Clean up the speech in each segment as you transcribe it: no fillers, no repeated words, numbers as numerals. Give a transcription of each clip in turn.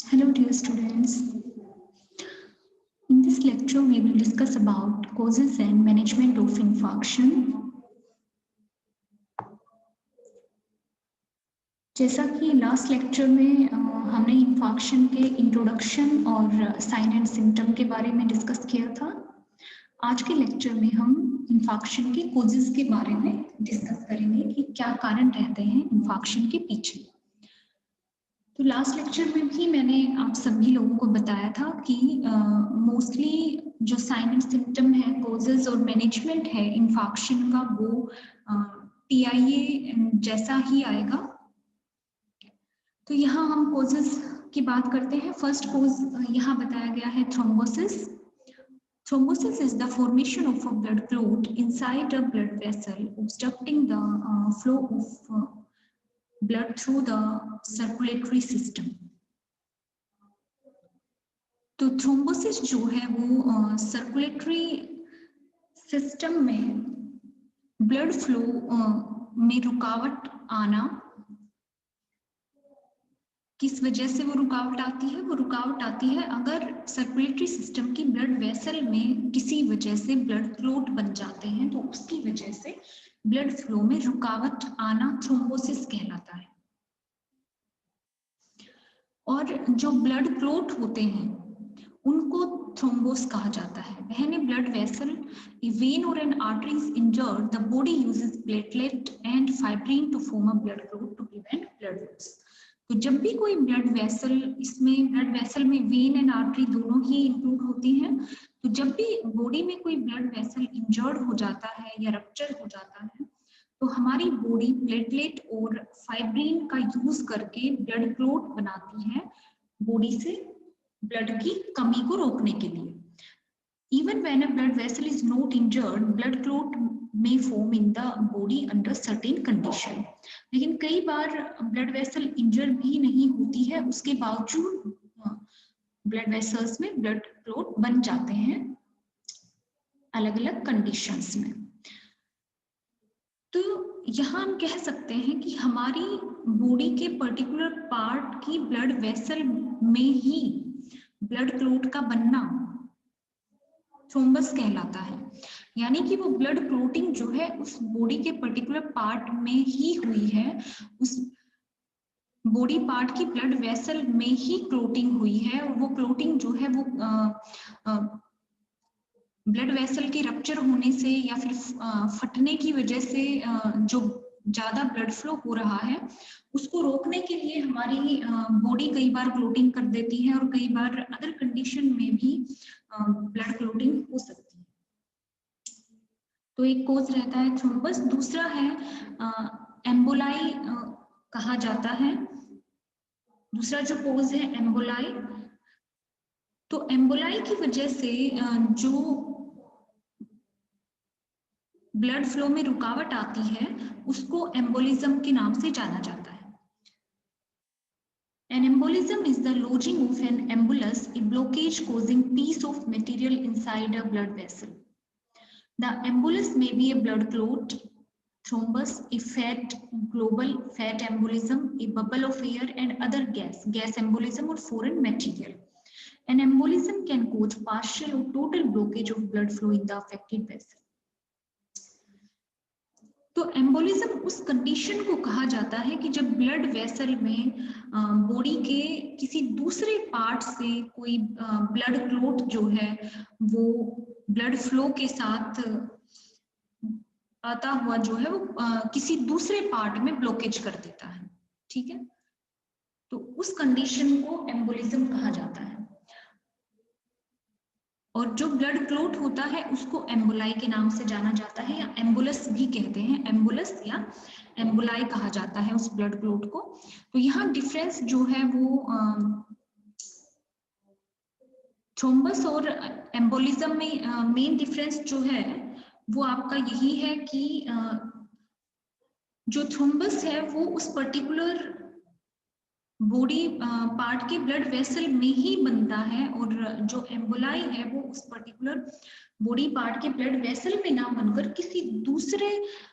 Hello dear students. In this lecture we will discuss about causes and management of infarction. जैसा कि last lecture में हमने infarction के introduction और sign and symptom के बारे में डिस्कस किया था, आज के लेक्चर में हम इंफाक्शन के कॉजेज के बारे में डिस्कस करेंगे कि क्या कारण रहते हैं इंफाक्शन के पीछे। तो लास्ट लेक्चर में भी मैंने आप सभी लोगों को बताया था कि मोस्टली जो साइन एंड सिम्टम है, कॉजेज और मैनेजमेंट है इंफाक्शन का, वो TIA जैसा ही आएगा। तो यहाँ हम कॉजेज की बात करते हैं। फर्स्ट कॉज यहाँ बताया गया है thrombosis. Thrombosis is the formation of a blood clot inside a blood vessel, obstructing the flow of blood through the circulatory system. तो थ्रोम्बोसिस जो है वो सर्कुलेटरी सिस्टम में ब्लड फ्लो में रुकावट आना। किस वजह से वो रुकावट आती है? वो रुकावट आती है अगर सर्कुलेटरी सिस्टम की ब्लड वेसल में किसी वजह से ब्लड क्लॉट बन जाते हैं, तो उसकी वजह से ब्लड फ्लो में रुकावट आना थ्रोम्बोसिस कहलाता है। और जो ब्लड क्लॉट होते हैं उनको थ्रोम्बोस कहा जाता है। When a blood vessel, a vein or an artery is injured, the body uses platelet and fibrin to form a blood clot to prevent blood loss. तो जब भी कोई ब्लड वेसल, इसमें ब्लड वेसल में when and artery दोनों ही include होती हैं, तो जब भी बॉडी में कोई ब्लड वेसल इंजर्ड हो जाता है या रप्चर हो जाता है, तो हमारी बॉडी प्लेटलेट और फाइब्रिन का यूज करके ब्लड क्लॉट बनाती है बॉडी से ब्लड की कमी को रोकने के लिए। Even when a blood vessel is not injured, blood clot may form in the body under certain condition. लेकिन कई बार ब्लड वेसल इंजर भी नहीं होती है, उसके बावजूद ब्लड वेसल्स में ब्लड क्लॉट बन जाते हैं अलग अलग कंडीशंस में। तो यहाँ हम कह सकते हैं कि हमारी बॉडी के पर्टिकुलर पार्ट की ब्लड वेसल में ही ब्लड क्लॉट का बनना थ्रोम्बस कहलाता है। यानी कि वो ब्लड क्लॉटिंग जो है उस बॉडी के पर्टिकुलर पार्ट में ही हुई है, उस बॉडी पार्ट की ब्लड वेसल में ही क्लॉटिंग हुई है, और वो क्लॉटिंग जो है वो ब्लड वेसल के रप्चर होने से या फिर फटने की वजह से जो ज्यादा ब्लड फ्लो हो रहा है उसको रोकने के लिए हमारी बॉडी कई बार क्लॉटिंग कर देती है, और कई बार अदर कंडीशन में भी ब्लड क्लॉटिंग हो सकती है। तो एक कॉज रहता है थ्रोम्बस। दूसरा है एम्बोलाई कहा जाता है। दूसरा जो कॉज है एम्बोलाई। तो एम्बोलाई की वजह से जो ब्लड फ्लो में रुकावट आती है उसको एम्बोलिज्म के नाम से जाना जाता है। An embolism is the lodging of an embolus, a blockage causing piece of material inside a blood vessel. The embolus may be a blood clot, thrombus, a fat, global fat embolism, a bubble of air, and other gas embolism or foreign material. An embolism can cause partial or total blockage of blood flow in the affected vessel. तो embolism उस condition को कहा जाता है कि जब blood vessel में body के किसी दूसरे पार्ट से कोई ब्लड क्लॉट जो है वो ब्लड फ्लो के साथ आता हुआ जो है वो किसी दूसरे पार्ट में ब्लॉकेज कर देता है। ठीक है, तो उस कंडीशन को एम्बोलिज्म कहा जाता है। और जो ब्लड क्लॉट होता है उसको एम्बोलाई के नाम से जाना जाता है, या एम्बुलस भी कहते हैं। एम्बुलस या एम्बोलाई कहा जाता है उस ब्लड क्लॉट को। तो यहाँ डिफरेंस जो है वो थ्रोम्बस और एम्बोलिज्म में मेन डिफरेंस जो है वो आपका यही है कि जो थ्रोम्बस है वो उस पर्टिकुलर बॉडी पार्ट के ब्लड वेसल में ही बनता है, और जो एम्बोलाई है वो उस पर्टिकुलर बॉडी पार्ट के ब्लड वेसल में ना बनकर किसी दूसरे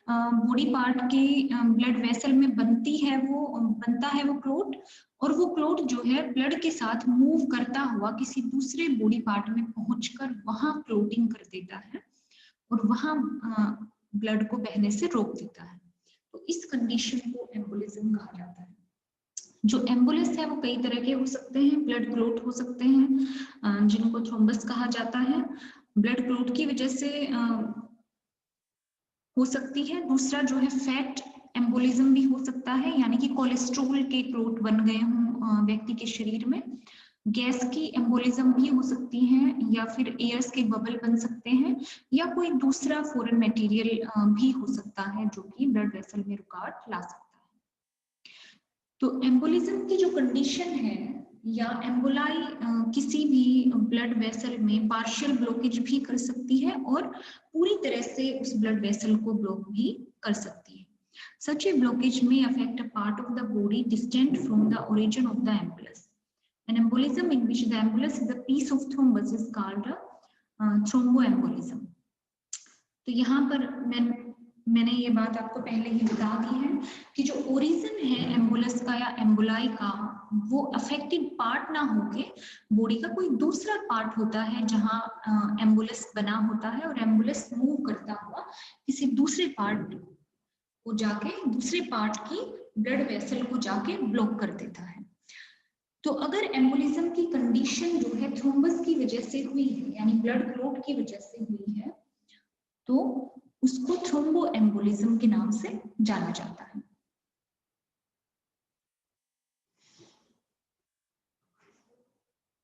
बॉडी पार्ट के ब्लड वेसल में बनता है वो क्लोट, और वो क्लोट जो है ब्लड के साथ मूव करता हुआ किसी दूसरे बॉडी पार्ट में पहुंचकर वहां क्लोटिंग कर देता है और वहां ब्लड को बहने से रोक देता है। तो इस कंडीशन को एम्बोलिज्म कहा जाता है। जो एम्बुलेंस है वो कई तरह के हो सकते हैं, ब्लड क्लोट हो सकते हैं जिनको थ्रोम्बस कहा जाता है, ब्लड क्लोट की वजह से हो सकती है। दूसरा जो है फैट एम्बोलिज्म भी हो सकता है, यानी कि कोलेस्ट्रॉल के क्लोट बन गए हों व्यक्ति के शरीर में। गैस की एम्बोलिज्म भी हो सकती है, या फिर एयर्स के बबल बन सकते हैं, या कोई दूसरा फॉरेन मटेरियल भी हो सकता है जो कि ब्लड वेसल में रुकावट ला सकता है। तो एम्बोलिज्म की जो कंडीशन है या एम्बोलाई किसी भी ब्लड वेसल में पार्शियल ब्लॉकेज भी कर सकती है और पूरी तरह से उस ब्लड वेसल को ब्लॉक भी कर सकती है। Such a blockage may affect a part of the body distant from the origin of the embolus. An embolism in which the embolus is a piece of thrombus is called a thromboembolism. तो यहाँ पर मैंने ये बात आपको पहले ही बता दी है कि जो ओरिजिन है एम्बुलस का या एम्बुलाई का, वो अफेक्टेड पार्ट ना होके बॉडी का कोई दूसरा पार्ट होता है जहां एम्बुलस बना होता है, और एम्बुलस मूव करता हुआ किसी दूसरे पार्ट को जाके, दूसरे पार्ट की ब्लड वेसल को जाके ब्लॉक कर देता है। तो अगर एम्बोलिज्म की कंडीशन जो है थ्रोम्बस की वजह से हुई है, यानी ब्लड क्लॉट की वजह से हुई है, तो उसको थ्रोम्बो एम्बोलिज्म के नाम से जाना जाता है।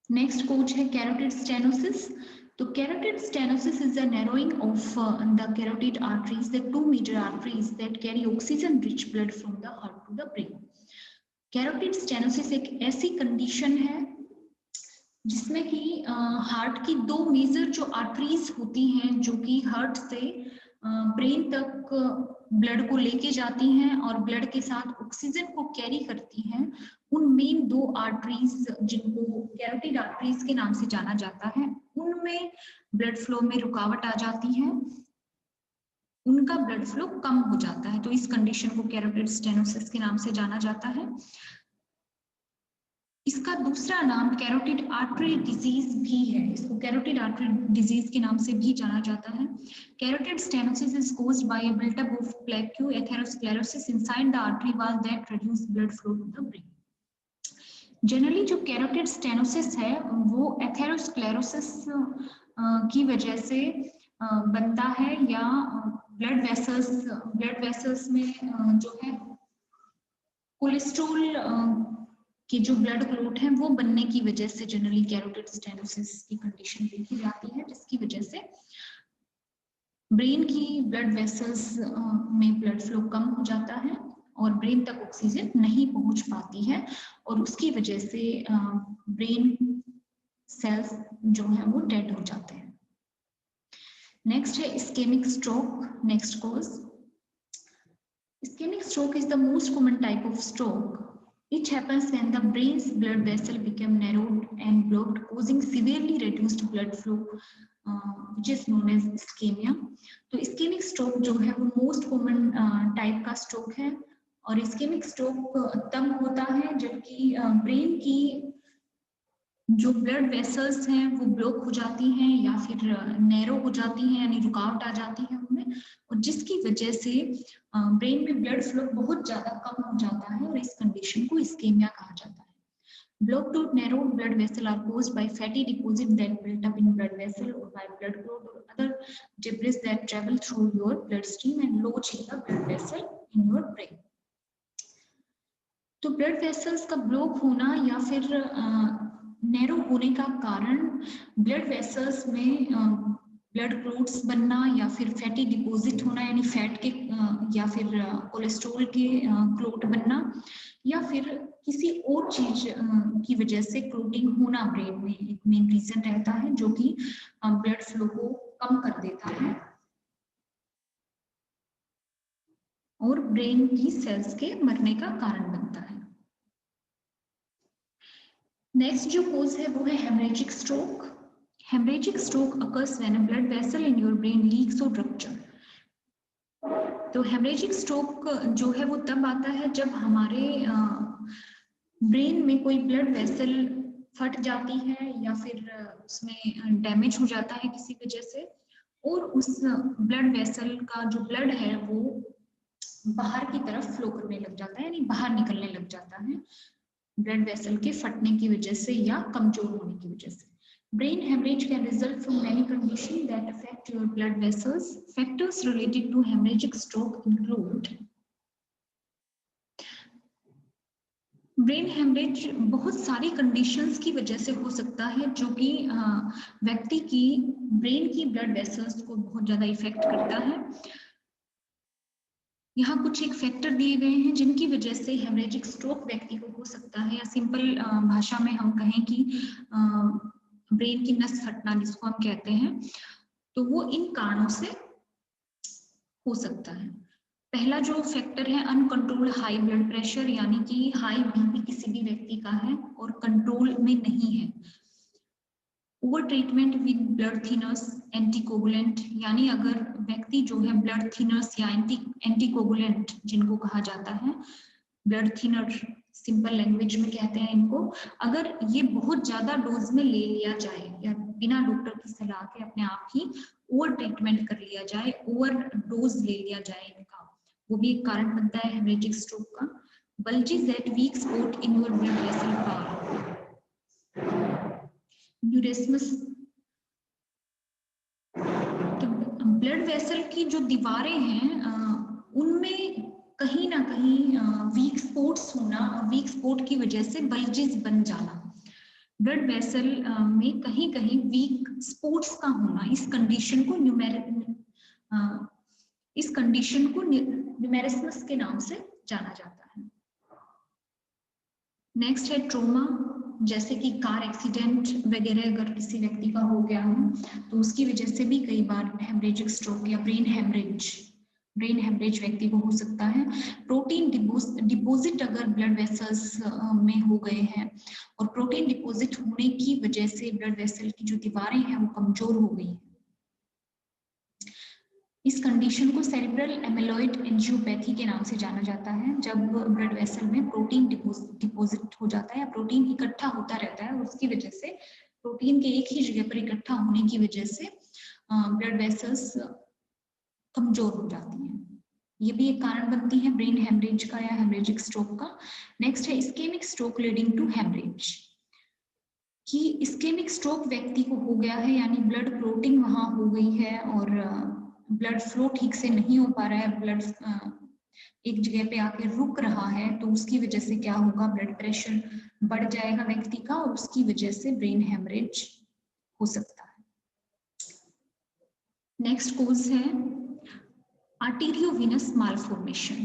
नेक्स्ट कोज है कैरोटिड स्टेनोसिस। तो carotid stenosis is a narrowing of the carotid arteries, the two major arteries that carry oxygen-rich blood from the heart to the brain. Carotid stenosis एक ऐसी कंडीशन है जिसमें कि हार्ट की दो मेजर जो आर्टरीज होती हैं जो कि हार्ट से ब्रेन तक ब्लड को लेके जाती हैं और ब्लड के साथ ऑक्सीजन को कैरी करती हैं, उन मेन दो आर्टरीज जिनको कैरोटिड आर्टरीज के नाम से जाना जाता है, उनमें ब्लड फ्लो में रुकावट आ जाती है, उनका ब्लड फ्लो कम हो जाता है। तो इस कंडीशन को कैरोटिड स्टेनोसिस के नाम से जाना जाता है। इसका दूसरा नाम कैरोटिड आर्टरी डिजीज भी है, इसको कैरोटिड आर्टरी डिजीज के नाम से भी जाना जाता है। Carotid stenosis is caused by a buildup of plaque atherosclerosis inside the artery wall that reduce blood flow to the brain. Generally जो कैरोटिड स्टेनोसिस है वो एथेरोस्क्लेरोसिस की वजह से बनता है, या ब्लड वेसल्स में जो है कोलेस्ट्रॉल कि जो ब्लड क्लॉट है वो बनने की वजह से जनरली कैरोटिड स्टेनोसिस की कंडीशन देखी जाती है, जिसकी वजह से ब्रेन की ब्लड वेसल्स में ब्लड फ्लो कम हो जाता है और ब्रेन तक ऑक्सीजन नहीं पहुंच पाती है, और उसकी वजह से ब्रेन सेल्स जो है वो डेड हो जाते हैं। नेक्स्ट है ischaemic stroke, next cause. Ischemic stroke is the most common type of stroke. It happens when the brain's blood vessel become narrowed and blocked, causing severely reduced blood flow, which is known as ischemia. तो ischemic stroke जो है वो most common type का stroke है, और ischemic stroke तब होता है जबकि ब्रेन की जो ब्लड वेसल्स हैं वो ब्लॉक हो जाती हैं या फिर नैरो हो जाती हैं, यानी रुकावट आ जाती है उनमें, और जिसकी वजह से ब्रेन में ब्लड फ्लो बहुत ज्यादा कम हो जाता है, और इस कंडीशन को इस्केमिया कहा जाता है। Blocked or narrowed blood vessel are caused by fatty deposit that built up in blood vessel, or by blood clot or other debris that travel through your bloodstream and lodge in the blood vessel in your brain. तो blood vessels का block होना या फिर narrow होने का कारण blood vessels में blood clots बनना, या फिर फैटी डिपॉजिट होना यानी फैट के या फिर कोलेस्ट्रॉल के क्लॉट बनना, या फिर किसी और चीज की वजह से क्लॉटिंग होना ब्रेन में एक मेन रीजन रहता है जो कि ब्लड फ्लो को कम कर देता है और ब्रेन की सेल्स के मरने का कारण बनता है। नेक्स्ट जो कोज है वो है haemorrhagic stroke. Hemorrhagic stroke occurs when a blood vessel in your brain leaks or rupture. तो हेमरेजिक स्ट्रोक जो है वो तब आता है जब हमारे ब्रेन में कोई ब्लड वेसल फट जाती है या फिर उसमें डैमेज हो जाता है किसी वजह से, और उस ब्लड वेसल का जो ब्लड है वो बाहर की तरफ फ्लो करने लग जाता है, यानी बाहर निकलने लग जाता है ब्लड वेसल के फटने की वजह से या कमजोर होने की वजह से। Brain hemorrhage can result from many conditions that affect your blood vessels. Factors related to hemorrhagic stroke include brain haemorrhage बहुत सारी कंडीशंस की वजह से हो सकता है जो कि व्यक्ति की ब्रेन की ब्लड वेसल्स को बहुत ज्यादा इफेक्ट करता है। यहाँ कुछ एक फैक्टर दिए गए हैं जिनकी वजह से हेमरेजिक स्ट्रोक व्यक्ति को हो सकता है, या सिंपल भाषा में हम कहें कि ब्रेन की नस फटना जिसको हम कहते हैं, तो वो इन कारणों से हो सकता है। पहला जो फैक्टर है अनकंट्रोल्ड हाई ब्लड प्रेशर, यानी कि हाई बीपी किसी भी व्यक्ति का है और कंट्रोल में नहीं है। Over treatment with blood thinners anticoagulant, यानी अगर व्यक्ति जो है ब्लड थिनर्स या एंटीकोगुलेंट जिनको कहा जाता है, ब्लड थिनर सिंपल लैंग्वेज में कहते हैं इनको, अगर ये बहुत ज्यादा डोज में ले लिया जाए या बिना डॉक्टर की सलाह के अपने आप ही ओवर ट्रीटमेंट कर लिया जाए, ओवर डोज ले लिया जाए इनका, वो भी एक कारण बनता है हेमरेजिक स्ट्रोक का। bulges at weak spot in your blood vessel wall, न्यूरेस्मस, तो ब्लड वेसल की जो दीवारें हैं उनमें कहीं ना कहीं वीक स्पॉट्स होना, और वीक स्पॉट की वजह से बल्जेस बन जाना, ब्लड वेसल में कहीं कहीं वीक स्पॉट्स का होना, इस कंडीशन को न्यूमेरिस्मस के नाम से जाना जाता है। नेक्स्ट है ट्रोमा, जैसे कि कार एक्सीडेंट वगैरह अगर किसी व्यक्ति का हो गया हो तो उसकी वजह से भी कई बार हेमरेजिक स्ट्रोक या ब्रेन हेमरेज व्यक्ति को हो सकता है। प्रोटीन डिपॉजिट अगर ब्लड वेसल्स में हो गए हैं और प्रोटीन डिपॉजिट होने की वजह से ब्लड वेसल की जो दीवारें हैं वो कमजोर हो गई हैं, इस कंडीशन को सेरेब्रल एमिलॉइड एंजियोपैथी के नाम से जाना जाता है। जब ब्लड वेसल में प्रोटीन डिपॉजिट हो जाता है या प्रोटीन इकट्ठा होता रहता है, उसकी वजह से प्रोटीन के एक ही जगह पर इकट्ठा होने की वजह से ब्लड वेसल्स कमजोर हो जाती हैं, ये भी एक कारण बनती है ब्रेन हेमरेज का या हेमरेजिक स्ट्रोक का। नेक्स्ट है ischaemic stroke leading to haemorrhage, कि इस्केमिक स्ट्रोक व्यक्ति को हो गया है, यानी ब्लड क्लोटिंग वहां हो गई है और ब्लड फ्लो ठीक से नहीं हो पा रहा है, ब्लड एक जगह पे आके रुक रहा है, तो उसकी वजह से क्या होगा, ब्लड प्रेशर बढ़ जाएगा व्यक्ति का और उसकी वजह से ब्रेन हेमरेज हो सकता है। नेक्स्ट कॉज है arteriovenous malformation.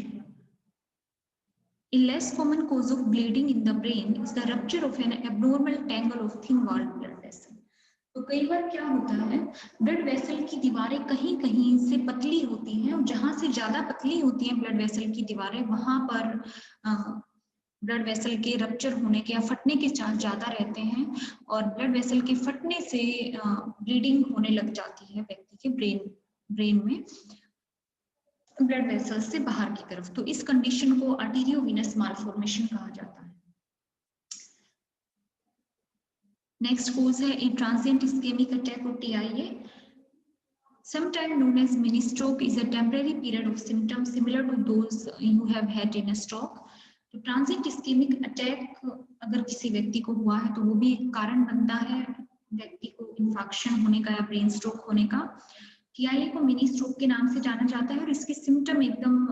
A less common cause of bleeding in the brain is the rupture of an abnormal tangle of thin-walled blood vessel. तो कई बार क्या होता है, ब्लड वेसल की दीवारें कहीं कहीं से पतली होती हैं और जहां से ज्यादा पतली होती हैं ब्लड वेसल की दीवारें, वहां पर ब्लड वेसल के रप्चर होने के या फटने के चांस ज्यादा रहते हैं और ब्लड वेसल के फटने से ब्लीडिंग होने लग जाती है व्यक्ति के ब्रेन में ब्लड वेसल्स से बाहर की तरफ, तो इस कंडीशन को आर्टेरियोवेनस मालफॉर्मेशन कहा जाता है। नेक्स्ट कॉज है ए ट्रांजिएंट इस्केमिक अटैक और TIA, sometime known as mini stroke, is a temporary period of symptoms similar to those you have had in a stroke. तो ट्रांजिएंट इस्केमिक अटैक अगर किसी व्यक्ति को हुआ है तो वो भी एक कारण बनता है व्यक्ति को इंफेक्शन होने का या ब्रेन स्ट्रोक होने का। TIA को मिनी स्ट्रोक के नाम से जाना जाता है और इसके सिम्टम एकदम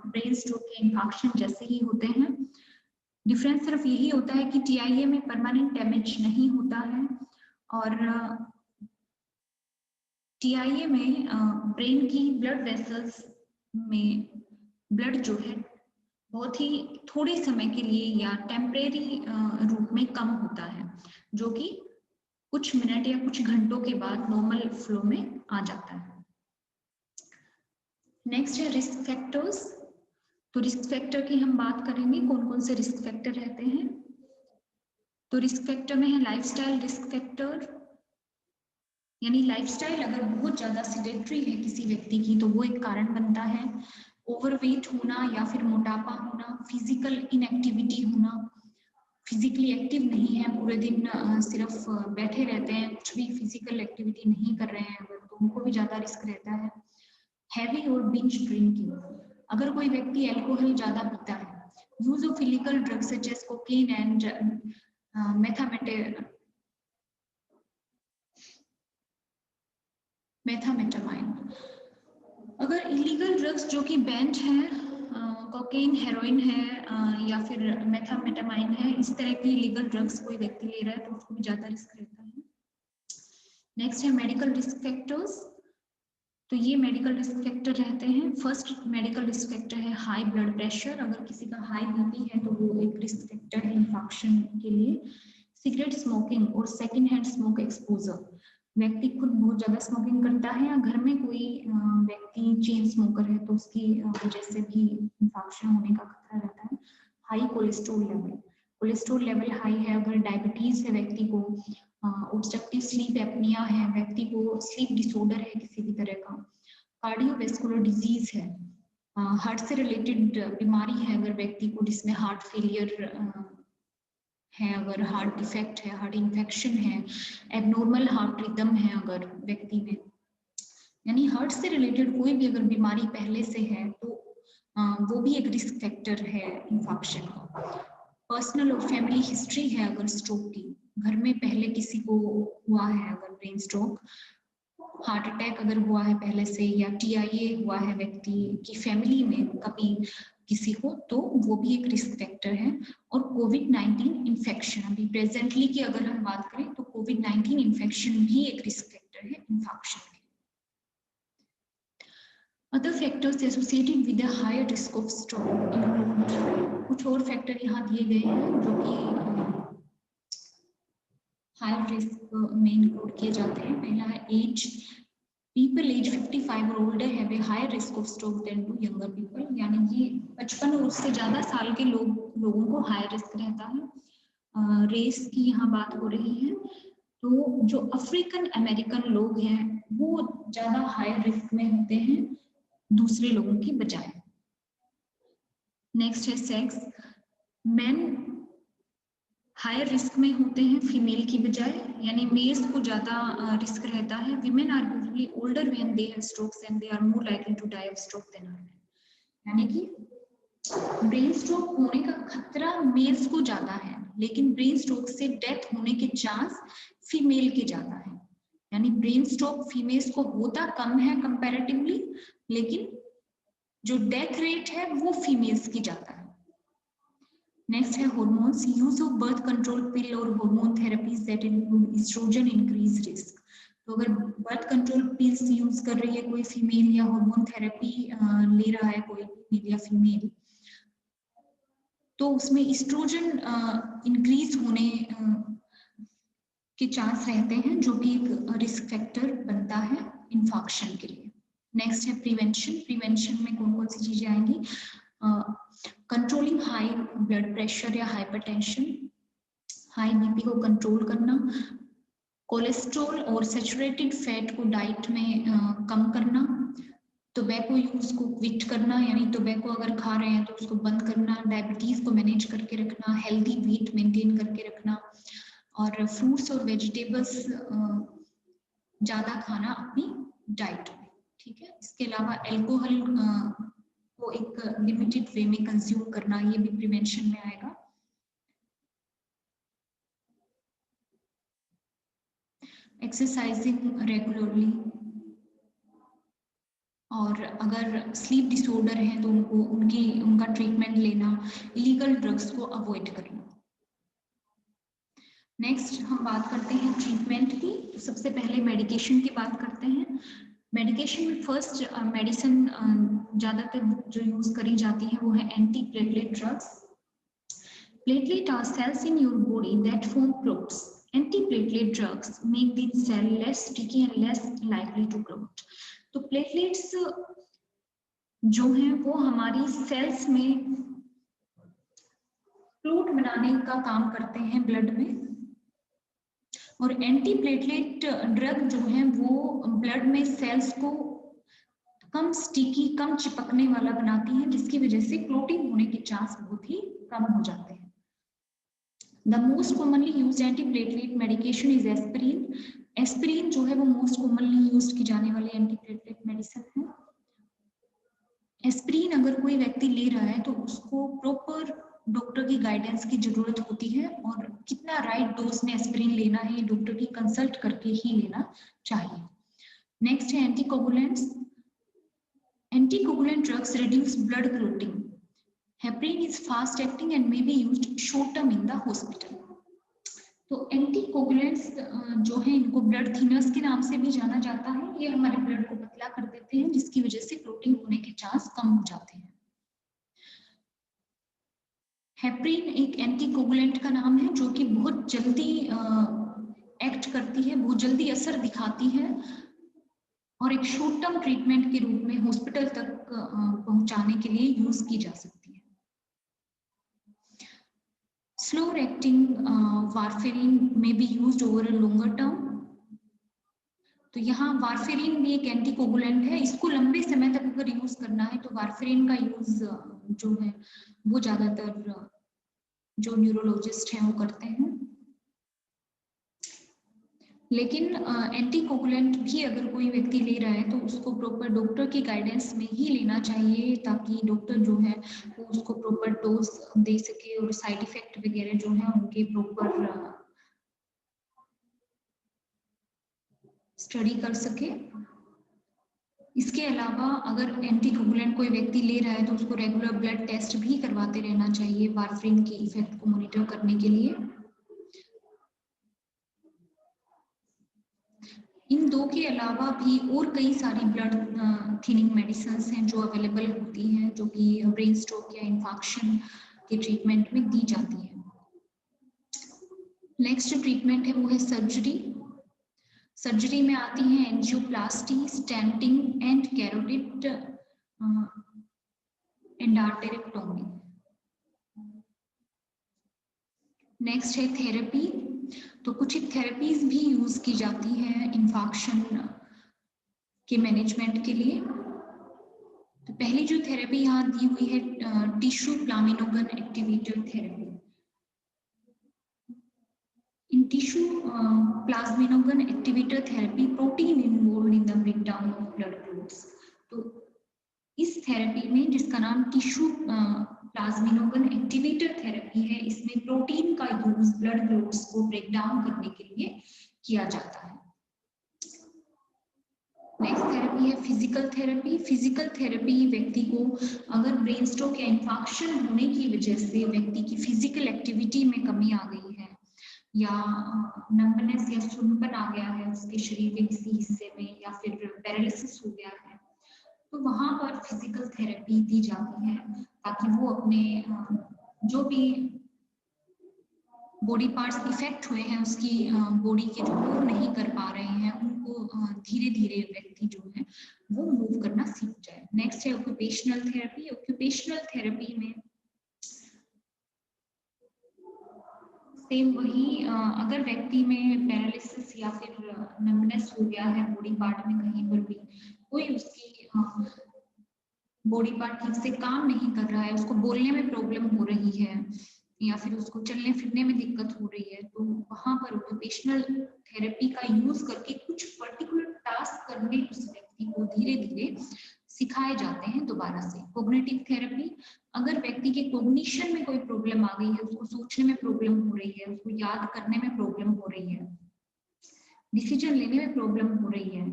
ब्रेन स्ट्रोक के इंफेक्शन जैसे ही होते हैं। डिफरेंस सिर्फ यही होता है कि TIA में परमानेंट डैमेज नहीं होता है और TIA में ब्रेन की ब्लड वेसल्स में ब्लड जो है बहुत ही थोड़े समय के लिए या टेम्परेरी रूप में कम होता है, जो कि कुछ मिनट या कुछ घंटों के बाद नॉर्मल फ्लो में आ जाता है। नेक्स्ट है रिस्क फैक्टर्स, तो रिस्क फैक्टर की हम बात करेंगे, कौन कौन से रिस्क फैक्टर रहते हैं। तो रिस्क फैक्टर में है लाइफस्टाइल रिस्क फैक्टर, यानी लाइफस्टाइल अगर बहुत ज्यादा सिडेंटरी है किसी व्यक्ति की तो वो एक कारण बनता है। ओवरवेट होना या फिर मोटापा होना, फिजिकल इनएक्टिविटी होना, फिजिकली एक्टिव नहीं है, पूरे दिन सिर्फ बैठे रहते हैं, कुछ भी फिजिकल एक्टिविटी नहीं कर रहे हैं अगर, तो उनको भी ज्यादा रिस्क रहता है। हैवी और बिंज ड्रिंकिंग, अगर कोई व्यक्ति अल्कोहल ज्यादा पीता है, use of illegal drugs such as cocaine and methamphetamine, अगर इलीगल ड्रग्स जो कि बैंड है, कोकेन, हेरोइन है या फिर मेथामेटामाइन है, इस तरह की इलीगल ड्रग्स कोई व्यक्ति ले रहा है तो उसको भी ज्यादा रिस्क रहता है। नेक्स्ट है मेडिकल रिस्क फैक्टर्स। तो ये मेडिकल रिस्क फैक्टर रहते हैं। फर्स्ट मेडिकल रिस्क फैक्टर है हाई ब्लड प्रेशर, अगर किसी का हाई बीपी है तो वो एक रिस्क फैक्टर है इन्फेक्शन के लिए। सिगरेट स्मोकिंग और सेकेंड हैंड स्मोक एक्सपोजर, व्यक्ति खुद बहुत ज्यादा स्मोकिंग करता है या घर में कोई व्यक्ति चेन स्मोकर है तो उसकी वजह से भी इन्फेक्शन होने का खतरा रहता है। High cholesterol level, cholesterol level high है, अगर डायबिटीज है व्यक्ति को, ऑब्स्ट्रक्टिव स्लीप एपनिया है, व्यक्ति को स्लीप डिसऑर्डर है किसी भी तरह का, कार्डियोवैस्कुलर डिजीज है, हार्ट से रिलेटेड बीमारी है अगर व्यक्ति को, जिसमें हार्ट फेलियर है, अगर हार्ट डिफेक्ट है, हार्ट इन्फेक्शन है, एबनॉर्मल हार्ट रिदम है अगर व्यक्ति में, यानी हार्ट से रिलेटेड कोई भी अगर बीमारी पहले से है तो वो भी एक रिस्क फैक्टर है इन्फेक्शन का। पर्सनल और फैमिली हिस्ट्री है अगर स्ट्रोक की, घर में पहले किसी को हुआ है अगर ब्रेन स्ट्रोक, हार्ट अटैक अगर हुआ है पहले से, या TIA हुआ है व्यक्ति की फैमिली में कभी किसी को, तो वो भी एक रिस्क फैक्टर है। और कोविड-19 इन्फेक्शन, अभी प्रेजेंटली की अगर हम बात करें तो कोविड-19 इन्फेक्शन भी एक रिस्क फैक्टर है इन्फेक्शन के। Other factors associated with a higher risk of stroke include, कुछ और फैक्टर यहाँ दिए गए हैं जो कि हाई रिस्क में इंक्लूड किए जाते हैं। पहला है एज, पीपल एज 55 और older have a higher risk of stroke than to younger people, यानी कि 55 और उससे ज्यादा साल के लोगों को हाई रिस्क रहता है। रेस की यहाँ बात हो रही है तो जो अफ्रीकन अमेरिकन लोग हैं वो ज्यादा हाई रिस्क में होते हैं दूसरे लोगों की बजाय। नेक्स्ट है सेक्स, मेन हायर रिस्क में होते हैं फीमेल की बजाय, यानी मेल्स को ज्यादा रिस्क रहता है। Women are usually older when they have strokes and they are more likely to die of stroke than men, यानी कि ब्रेन स्ट्रोक होने का खतरा मेल्स को ज्यादा है लेकिन ब्रेन स्ट्रोक से डेथ होने के चांस फीमेल के ज्यादा है, यानी ब्रेन स्ट्रोक फीमेल्स को होता कम है कंपैरेटिवली, लेकिन जो डेथ रेट है वो फीमेल्स की ज्यादा है। नेक्स्ट है hormones, use of birth control pill और hormone therapies that include estrogen increase risk, तो अगर बर्थ कंट्रोल पिल्स यूज कर रही है कोई फीमेल या हार्मोन थेरेपी ले रहा है कोई मेल या फीमेल, तो उसमें एस्ट्रोजन इंक्रीज होने के चांस रहते हैं जो कि एक रिस्क फैक्टर बनता है इन्फेक्शन के लिए। नेक्स्ट है प्रिवेंशन, प्रिवेंशन में कौन कौन सी चीजें आएंगी, कंट्रोलिंग हाई ब्लड प्रेशर या हाइपरटेंशन, हाई बीपी को कंट्रोल करना, कोलेस्ट्रॉल और सैचुरेटेड फैट को डाइट में कम करना, टोबैको यूज को क्विट करना, यानी टोबैको अगर खा रहे हैं तो उसको बंद करना, डायबिटीज को मैनेज करके रखना, हेल्दी वेट मेंटेन करके रखना, और फ्रूट्स और वेजिटेबल्स ज्यादा खाना अपनी डाइट में, ठीक है। इसके अलावा अल्कोहल को एक लिमिटेड वे में कंज्यूम करना, ये भी प्रिवेंशन में आएगा। एक्सरसाइजिंग रेगुलरली, और अगर स्लीप डिसऑर्डर है तो उनका ट्रीटमेंट लेना, इलीगल ड्रग्स को अवॉइड करना। नेक्स्ट हम बात करते हैं ट्रीटमेंट की, तो सबसे पहले मेडिकेशन की बात करते हैं। मेडिकेशन में फर्स्ट मेडिसिन ज्यादातर जो यूज करी जाती है वो है anti platelet drugs. Platelet are cells in your body that form clots, anti-platelet drugs make the cell less sticky and less likely to clot। तो प्लेटलेट्स जो हैं वो हमारी सेल्स में क्लोट बनाने का काम करते हैं ब्लड में, और एंटी प्लेटलेट ड्रग जो है वो ब्लड में सेल्स को कम स्टिकी, कम चिपकने वाला बनाती है, जिसकी वजह से क्लोटिंग होने के चांस बहुत ही कम हो जाते हैं। The most commonly used antiplatelet medication is aspirin. Aspirin जो है वो मोस्ट कॉमनली यूज्ड की जाने वाली एंटीप्लेटलेट मेडिसिन है। एस्पिरिन अगर कोई व्यक्ति ले रहा है तो उसको प्रॉपर डॉक्टर की गाइडेंस की जरूरत होती है, और कितना राइट डोज में एस्पिरिन लेना है डॉक्टर की कंसल्ट करके ही लेना चाहिए। नेक्स्ट है anticoagulants. Anticoagulant drugs reduce blood clotting. Heparin is fast acting and may be used short term in the hospital. तो एंटीकोगुलेंट्स जो है इनको ब्लड थिनर्स के नाम से भी जाना जाता है। ये हमारे ब्लड को पतला कर देते हैं, जिसकी वजह से क्लोटिंग होने के चांस कम हो जाते हैं। हेपरिन एक एंटीकोगुलेंट का नाम है जो कि बहुत जल्दी एक्ट करती है, बहुत जल्दी असर दिखाती है, और एक शॉर्ट टर्म ट्रीटमेंट के रूप में हॉस्पिटल तक पहुंचाने के लिए यूज की जा सकती है। स्लो एक्टिंग वारफेरिन में be used over a longer term. तो यहाँ वारफेरिन भी एक एंटीकोगुलेंट है, इसको लंबे समय तक अगर यूज करना है तो वारफेरिन का यूज जो है वो ज्यादातर जो न्यूरोलॉजिस्ट हैं वो करते हैं। लेकिन एंटीकोगुलेंट भी अगर कोई व्यक्ति ले रहा है तो उसको प्रॉपर डॉक्टर की गाइडेंस में ही लेना चाहिए, ताकि डॉक्टर जो है वो उसको प्रॉपर डोज दे सके और साइड इफेक्ट वगैरह जो है उनके प्रॉपर स्टडी कर सके। इसके अलावा अगर एंटीकोगुलेंट कोई व्यक्ति ले रहा है तो उसको रेगुलर ब्लड टेस्ट भी करवाते रहना चाहिए वारफेरिन के इफेक्ट को मॉनिटर करने के लिए। इन दो के अलावा भी और कई सारी ब्लड थिनिंग मेडिसिन हैं जो अवेलेबल होती हैं, जो कि ब्रेन स्ट्रोक या इन्फेक्शन के ट्रीटमेंट में दी जाती है। नेक्स्ट जो ट्रीटमेंट है वो है सर्जरी। सर्जरी में आती है angioplasty, stenting and carotid endarterectomy. Next है थेरेपी। तो कुछ थेरेपीज भी यूज की जाती है इन्फेक्शन के मैनेजमेंट के लिए। तो पहली जो थेरेपी यहाँ दी हुई है tissue plasminogen activator therapy. In tissue plasminogen activator therapy, protein involved in the breakdown of blood clots. तो इस थेरेपी में जिसका नाम टिश्यू प्लाज्मिनोगन एक्टिवेटर थेरेपी है, इसमें प्रोटीन का यूज ब्लड क्लोट्स को ब्रेक डाउन करने के लिए किया जाता है। नेक्स्ट थेरेपी है फिजिकल थेरेपी। फिजिकल थेरेपी व्यक्ति को अगर ब्रेन स्ट्रोक या इन्फेक्शन होने की वजह से व्यक्ति की फिजिकल एक्टिविटी में कमी आ गई है, या नंबनेस या सुनपन आ गया है उसके शरीर के किसी हिस्से में, या फिर पैरालिसिस हो गया है, तो वहां पर फिजिकल थेरेपी दी जाती है ताकि वो अपने जो भी बॉडी पार्ट्स इफेक्ट हुए हैं उसकी बॉडी के जो मूव नहीं कर पा रहे हैं उनको धीरे धीरे व्यक्ति जो है वो मूव करना सीख जाए। नेक्स्ट है ऑक्यूपेशनल थेरेपी। ऑक्यूपेशनल थेरेपी में सेम वही अगर व्यक्ति में पैरालिसिस या फिर नंबनेस हो गया है बॉडी पार्ट में कहीं पर भी, कोई उसकी बॉडी पार्ट ठीक से काम नहीं कर रहा है, उसको बोलने में प्रॉब्लम हो रही है या फिर उसको चलने फिरने में दिक्कत हो रही है, तो वहां पर ऑक्यूपेशनल थेरेपी का यूज करके कुछ पर्टिकुलर टास्क करने उस व्यक्ति को धीरे धीरे सिखाए जाते हैं दोबारा से। कोग्निटिव थेरेपी, अगर व्यक्ति के कोग्निशन में कोई प्रॉब्लम आ गई है, उसको सोचने में प्रॉब्लम हो रही है, उसको याद करने में प्रॉब्लम हो रही है, डिसीजन लेने में प्रॉब्लम हो रही है,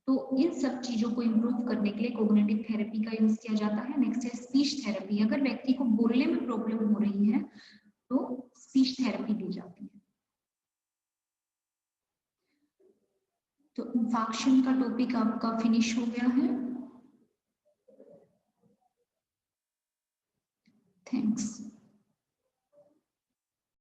तो इन सब चीजों को इम्प्रूव करने के लिए कोग्निटिव थेरेपी का यूज किया जाता है। नेक्स्ट है स्पीच थेरेपी। अगर व्यक्ति को बोलने में प्रॉब्लम हो रही है तो स्पीच थेरेपी दी जाती है। तो इन्फेक्शन का टॉपिक आपका फिनिश हो गया है। थैंक्स।